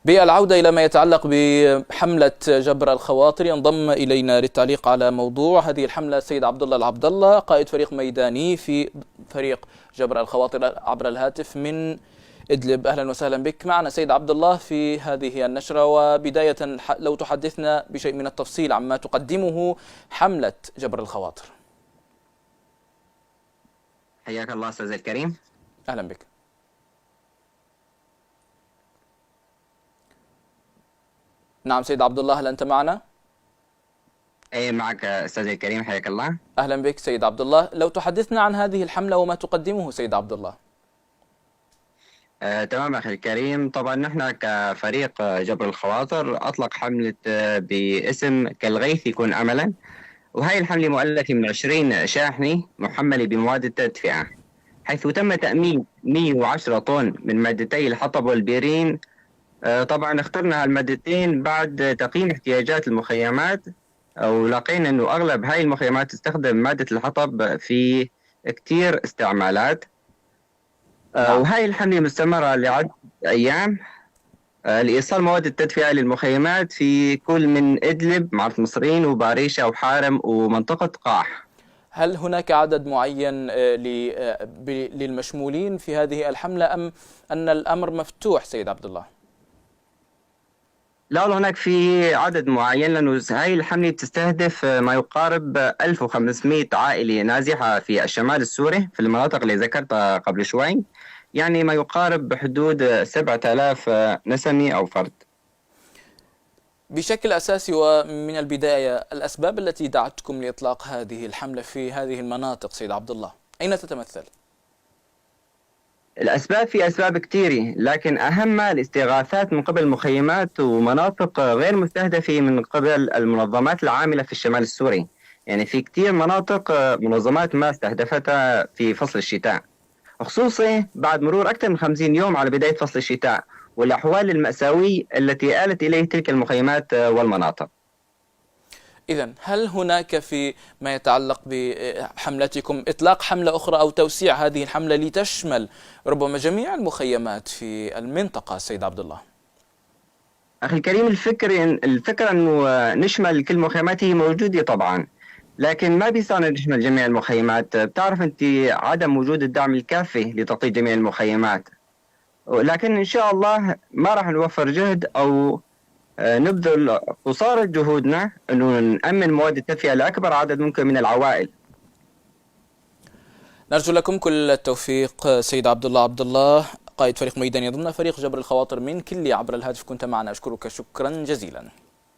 بالعودة إلى ما يتعلق بحملة جبر الخواطر، ينضم إلينا للتعليق على موضوع هذه الحملة السيد عبد الله العبد الله، قائد فريق ميداني في فريق جبر الخواطر عبر الهاتف من إدلب. أهلا وسهلا بك معنا سيد عبد الله في هذه النشرة. وبداية لو تحدثنا بشيء من التفصيل عما تقدمه حملة جبر الخواطر. حياك الله أستاذ الكريم. أهلا بك. نعم سيد عبد الله، هل أنت معنا؟ أي معك أستاذ الكريم، حياك الله. أهلا بك سيد عبد الله، لو تحدثنا عن هذه الحملة وما تقدمه سيد عبد الله. تمام أخي الكريم، طبعا نحن كفريق جبر الخواطر أطلق حملة باسم كالغيث يكون أملا، وهي الحملة مؤلفة من 20 شاحنة محملة بمواد التدفئة، حيث تم تأمين 110 طن من مادتي الحطب والبيرين. طبعا اخترنا هالمادتين بعد تقييم احتياجات المخيمات، ولقينا انه اغلب هاي المخيمات تستخدم مادة الحطب في كتير استعمالات. نعم. وهاي الحملة مستمرة لعدة ايام لإيصال مواد التدفئة للمخيمات في كل من إدلب معرض مصرين وباريشة وحارم ومنطقة قاح. هل هناك عدد معين للمشمولين في هذه الحملة أم أن الأمر مفتوح سيد عبد الله؟ لا، هناك في عدد معين، لأنه هاي الحملة بتستهدف ما يقارب 1500 عائلة نازحة في الشمال السوري في المناطق اللي ذكرتها قبل شوي، يعني ما يقارب بحدود 7000 نسمة أو فرد. بشكل أساسي ومن البداية، الأسباب التي دعتكم لإطلاق هذه الحملة في هذه المناطق سيد عبد الله أين تتمثل؟ الأسباب في أسباب كثيرة، لكن أهمها الاستغاثات من قبل مخيمات ومناطق غير مستهدفة من قبل المنظمات العاملة في الشمال السوري. يعني في كثير مناطق منظمات ما استهدفتها في فصل الشتاء، خصوصا بعد مرور أكثر من 50 يوم على بداية فصل الشتاء والأحوال المأساوية التي آلت إليه تلك المخيمات والمناطق. إذن هل هناك في ما يتعلق بحملتكم إطلاق حملة أخرى أو توسيع هذه الحملة لتشمل ربما جميع المخيمات في المنطقة سيد عبد الله؟ أخي الكريم، الفكرة أنه نشمل كل المخيمات هي موجودة طبعا، لكن ما بيصير نشمل جميع المخيمات. بتعرف أنت عدم وجود الدعم الكافي لتغطية جميع المخيمات، لكن إن شاء الله ما راح نوفر جهد أو نبذل قصارى جهودنا أنه نأمن مواد التدفئة لأكبر عدد ممكن من العوائل. نرجو لكم كل التوفيق سيد عبد الله، قائد فريق ميداني ضمن فريق جبر الخواطر من كلي عبر الهاتف، كنت معنا، أشكرك شكرا جزيلا.